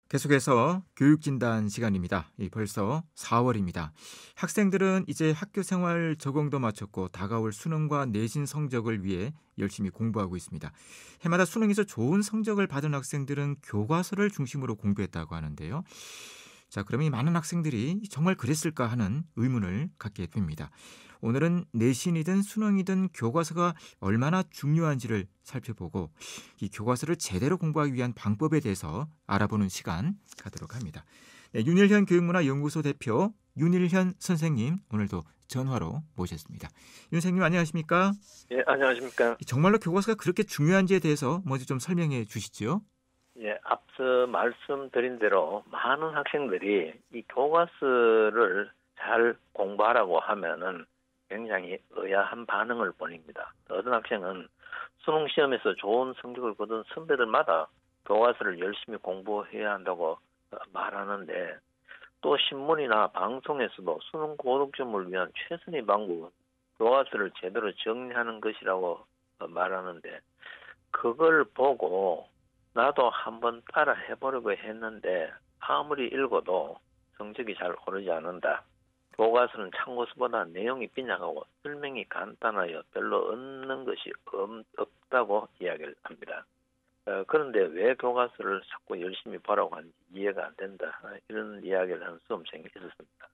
계속해서 교육진단 시간입니다. 벌써 4월입니다. 학생들은 이제 학교 생활 적응도 마쳤고 다가올 수능과 내신 성적을 위해 열심히 공부하고 있습니다. 해마다 수능에서 좋은 성적을 받은 학생들은 교과서를 중심으로 공부했다고 하는데요. 자, 그러면 이 많은 학생들이 정말 그랬을까 하는 의문을 갖게 됩니다. 오늘은 내신이든 수능이든 교과서가 얼마나 중요한지를 살펴보고 이 교과서를 제대로 공부하기 위한 방법에 대해서 알아보는 시간 갖도록 합니다. 네, 윤일현 교육문화연구소 대표 윤일현 선생님 오늘도 전화로 모셨습니다. 윤 선생님 안녕하십니까? 예, 안녕하십니까. 정말로 교과서가 그렇게 중요한지에 대해서 먼저 좀 설명해 주시죠. 예, 앞서 말씀드린 대로 많은 학생들이 이 교과서를 잘 공부하라고 하면은 굉장히 의아한 반응을 보입니다. 어떤 학생은 수능 시험에서 좋은 성적을 거둔 선배들마다 교과서를 열심히 공부해야 한다고 말하는데, 또 신문이나 방송에서도 수능 고득점을 위한 최선의 방법은 교과서를 제대로 정리하는 것이라고 말하는데, 그걸 보고 나도 한번 따라 해보려고 했는데 아무리 읽어도 성적이 잘 오르지 않는다. 교과서는 참고서보다 내용이 빈약하고 설명이 간단하여 별로 얻는 것이 없다고 이야기를 합니다. 그런데 왜 교과서를 자꾸 열심히 보라고 하는지 이해가 안 된다. 이런 이야기를 하는 수험생이 있었습니다.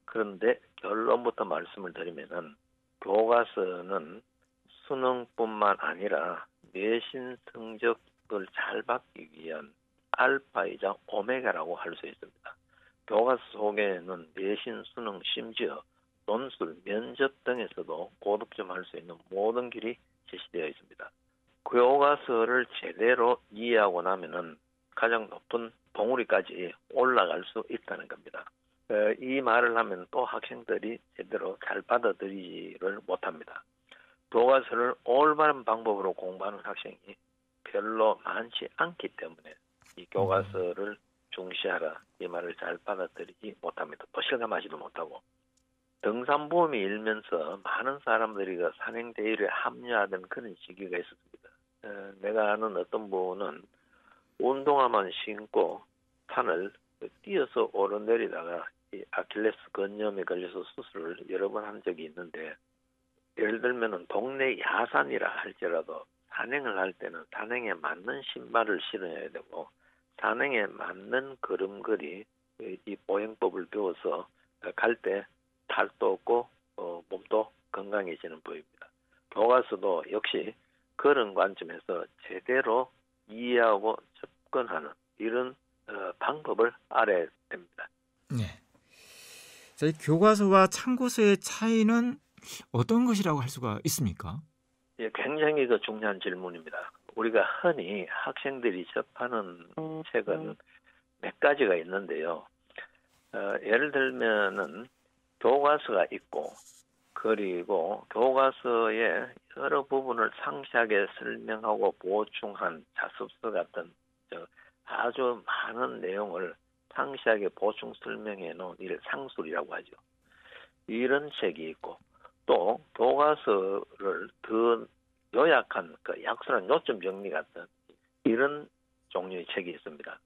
그런데 결론부터 말씀을 드리면은 교과서는 수능뿐만 아니라 내신 성적을 잘 받기 위한 알파이자 오메가라고 할 수 있습니다. 교과서 속에는 내신, 수능, 심지어 논술, 면접 등에서도 고득점할 수 있는 모든 길이 제시되어 있습니다. 교과서를 제대로 이해하고 나면은 가장 높은 봉우리까지 올라갈 수 있다는 겁니다. 이 말을 하면 또 학생들이 제대로 잘 받아들이지를 못합니다. 교과서를 올바른 방법으로 공부하는 학생이 별로 많지 않기 때문에 이 교과서를 중시하라 이 말을 잘 받아들이지 못합니다. 또 실감하지도 못하고, 등산보험이 일면서 많은 사람들이 그 산행대회에 합류하던 그런 시기가 있었습니다. 내가 아는 어떤 분은 운동화만 신고 산을 뛰어서 오르내리다가 이 아킬레스 건염에 걸려서 수술을 여러 번 한 적이 있는데, 예를 들면은 동네 야산이라 할지라도 산행을 할 때는 산행에 맞는 신발을 신어야 되고 산행에 맞는 걸음걸이, 이 보행법을 배워서 갈 때 탈도 없고 몸도 건강해지는 법입니다. 교과서도 역시 그런 관점에서 제대로 이해하고 접근하는 이런 방법을 알아야 됩니다. 네. 자, 이 교과서와 참고서의 차이는 어떤 것이라고 할 수가 있습니까? 예, 굉장히 중요한 질문입니다. 우리가 흔히 학생들이 접하는 책은 몇 가지가 있는데요. 예를 들면은 교과서가 있고, 그리고 교과서의 여러 부분을 상세하게 설명하고 보충한 자습서 같은 아주 많은 내용을 상세하게 보충 설명해 놓은 이를 상술이라고 하죠. 이런 책이 있고, 또 교과서를 더 요약한 약술한 요점 정리 같은 이런 종류의 책이 있습니다.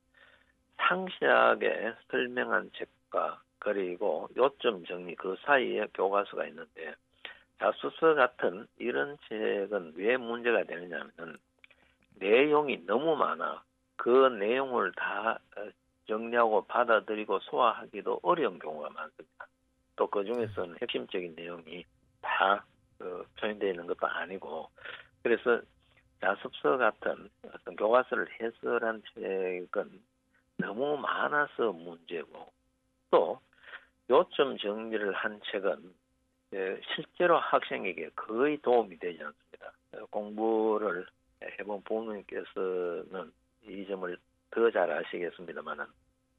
상세하게 설명한 책과 그리고 요점 정리 그 사이에 교과서가 있는데, 자소서 같은 이런 책은 왜 문제가 되느냐 하면 내용이 너무 많아 그 내용을 다 정리하고 받아들이고 소화하기도 어려운 경우가 많습니다. 또 그 중에서는 핵심적인 내용이 다 표현되어 있는 것도 아니고, 그래서 자습서 같은 어떤 교과서를 해설한 책은 너무 많아서 문제고, 또 요점 정리를 한 책은 실제로 학생에게 거의 도움이 되지 않습니다. 공부를 해본 부모님께서는 이 점을 더 잘 아시겠습니다만은,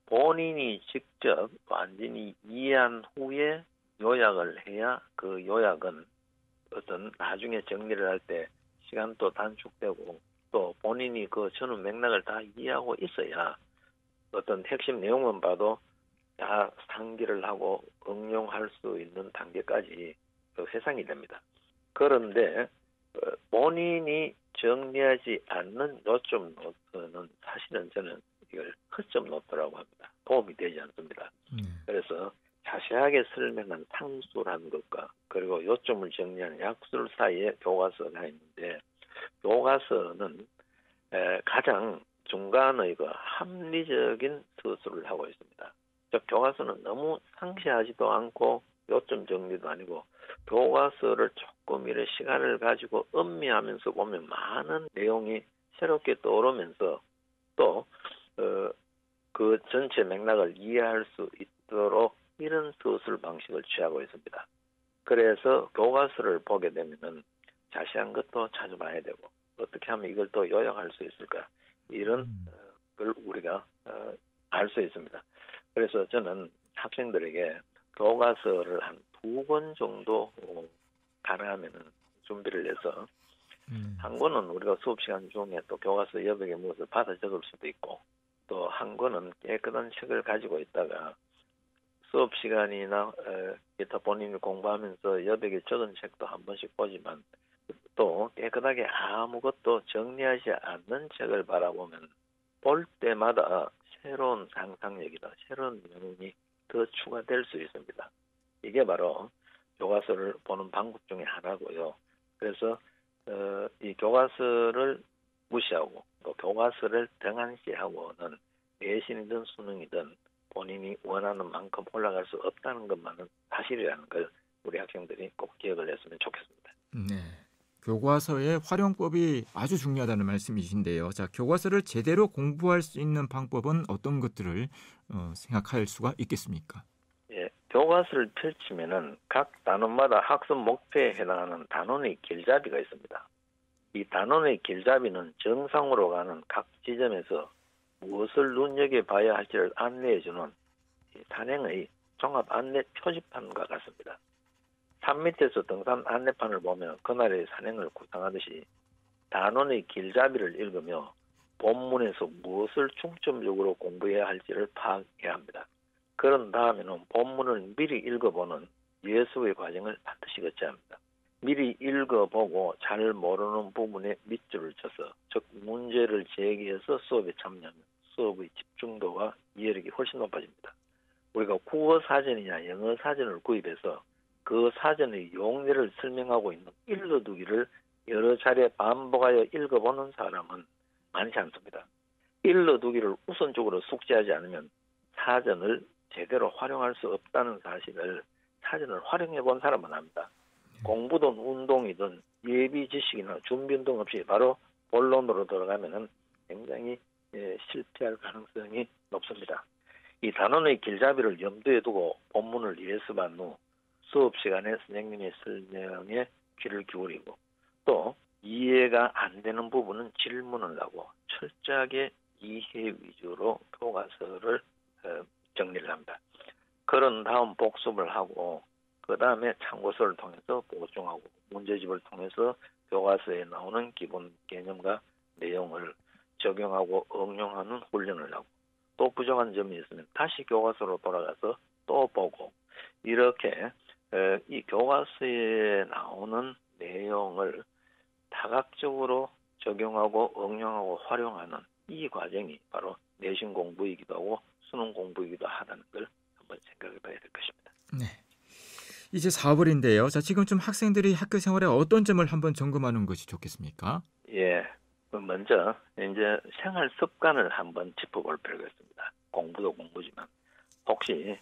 본인이 직접 완전히 이해한 후에 요약을 해야 그 요약은 어떤 나중에 정리를 할 때 시간도 단축되고, 또 본인이 그 전후 맥락을 다 이해하고 있어야 어떤 핵심 내용만 봐도 다 상기를 하고 응용할 수 있는 단계까지 회상이 됩니다. 그런데 본인이 정리하지 않는 요점 노트는 사실은 저는 이걸 허점 높더라고 합니다. 도움이 되지 않습니다. 그래서 자세하게 설명한 상수라는 것과 그리고 요점을 정리하는 약술 사이에 교과서가 있는데 교과서는 가장 중간의 그 합리적인 서술을 하고 있습니다. 즉 교과서는 너무 상세하지도 않고 요점 정리도 아니고 교과서를 조금 이런 시간을 가지고 음미하면서 보면 많은 내용이 새롭게 떠오르면서 또 그 전체 맥락을 이해할 수 있도록 이런 서술 방식을 취하고 있습니다. 그래서 교과서를 보게 되면은 자세한 것도 찾아봐야 되고 어떻게 하면 이걸 또 요약할 수 있을까 이런 걸 우리가 알 수 있습니다. 그래서 저는 학생들에게 교과서를 한 2권 정도 가능하면은 준비를 해서 한 권은 우리가 수업 시간 중에 또 교과서 여백에 무엇을 받아 적을 수도 있고 또 한 권은 깨끗한 책을 가지고 있다가 수업 시간이나 기타 본인이 공부하면서 여백에 적은 책도 한 번씩 보지만 또 깨끗하게 아무것도 정리하지 않는 책을 바라보면 볼 때마다 새로운 상상력이다, 새로운 내용이 더 추가될 수 있습니다. 이게 바로 교과서를 보는 방법 중에 하나고요. 그래서 이 교과서를 무시하고 또 교과서를 등한시하고는 내신이든 수능이든 본인이 원하는 만큼 올라갈 수 없다는 것만은 사실이라는 걸 우리 학생들이 꼭 기억을 했으면 좋겠습니다. 네. 교과서의 활용법이 아주 중요하다는 말씀이신데요. 자, 교과서를 제대로 공부할 수 있는 방법은 어떤 것들을 생각할 수가 있겠습니까? 예, 교과서를 펼치면은 각 단원마다 학습 목표에 해당하는 단원의 길잡이가 있습니다. 이 단원의 길잡이는 정상으로 가는 각 지점에서 무엇을 눈여겨봐야 할지를 안내해주는 단행의 종합 안내 표지판과 같습니다. 산 밑에서 등산 안내판을 보면 그날의 산행을 구상하듯이 단원의 길잡이를 읽으며 본문에서 무엇을 중점적으로 공부해야 할지를 파악해야 합니다. 그런 다음에는 본문을 미리 읽어보는 예습의 과정을 반드시 거쳐야 합니다. 미리 읽어보고 잘 모르는 부분에 밑줄을 쳐서 즉 문제를 제기해서 수업에 참여하면 수업의 집중도와 이해력이 훨씬 높아집니다. 우리가 국어 사전이나 영어 사전을 구입해서 그 사전의 용례를 설명하고 있는 일러두기를 여러 차례 반복하여 읽어보는 사람은 많지 않습니다. 일러두기를 우선적으로 숙지하지 않으면 사전을 제대로 활용할 수 없다는 사실을 사전을 활용해 본 사람은 압니다. 공부든 운동이든 예비 지식이나 준비 운동 없이 바로 본론으로 들어가면은 굉장히 실패할 가능성이 높습니다. 이 단원의 길잡이를 염두에 두고 본문을 예습한 후 수업 시간에 선생님의 설명에 귀를 기울이고 또 이해가 안 되는 부분은 질문을 하고 철저하게 이해 위주로 교과서를 정리를 합니다. 그런 다음 복습을 하고 그 다음에 참고서를 통해서 보충하고 문제집을 통해서 교과서에 나오는 기본 개념과 내용을 적용하고 응용하는 훈련을 하고 또 부족한 점이 있으면 다시 교과서로 돌아가서 또 보고 이렇게 이 교과서에 나오는 내용을 다각적으로 적용하고 응용하고 활용하는 이 과정이 바로 내신 공부이기도 하고 수능 공부이기도 하다는 걸 한번 생각해 봐야 될 것입니다. 네. 이제 4월인데요. 자, 지금쯤 학생들이 학교 생활에 어떤 점을 한번 점검하는 것이 좋겠습니까? 예. 먼저 이제 생활 습관을 한번 짚어볼 필요가 있습니다. 공부도 공부지만 혹시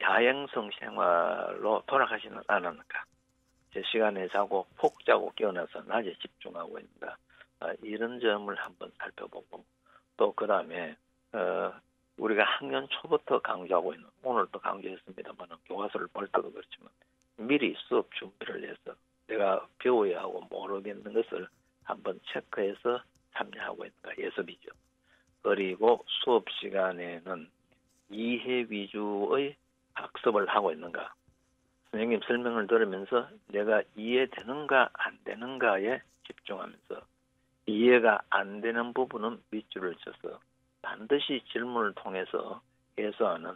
야행성 생활로 돌아가지는 않았는가? 제 시간에 자고 푹 자고 깨어나서 낮에 집중하고 있는가? 이런 점을 한번 살펴보고 또 그 다음에 우리가 학년 초부터 강조하고 있는 오늘도 강조했습니다만 교과서를 볼 때도 그렇지만 미리 수업 준비를 해서 내가 배워야 하고 모르겠는 것을 한번 체크해서 참여하고 있는가 예습이죠. 그리고 수업 시간에는 이해 위주의 학습을 하고 있는가. 선생님 설명을 들으면서 내가 이해되는가 안 되는가에 집중하면서 이해가 안 되는 부분은 밑줄을 쳐서 반드시 질문을 통해서 해소하는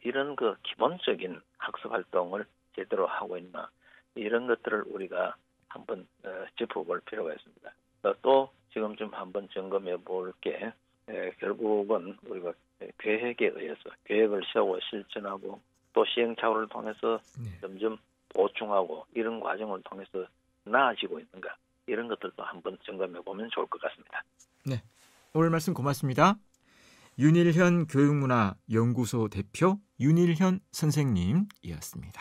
이런 그 기본적인 학습 활동을 제대로 하고 있나 이런 것들을 우리가 한번 짚어볼 필요가 있습니다. 또 지금쯤 한번 점검해 볼 게 결국은 우리가 계획에 의해서 계획을 세우고 실천하고 또 시행착오를 통해서 네. 점점 보충하고 이런 과정을 통해서 나아지고 있는가 이런 것들도 한번 점검해 보면 좋을 것 같습니다. 네. 오늘 말씀 고맙습니다. 윤일현 교육문화연구소 대표 윤일현 선생님이었습니다.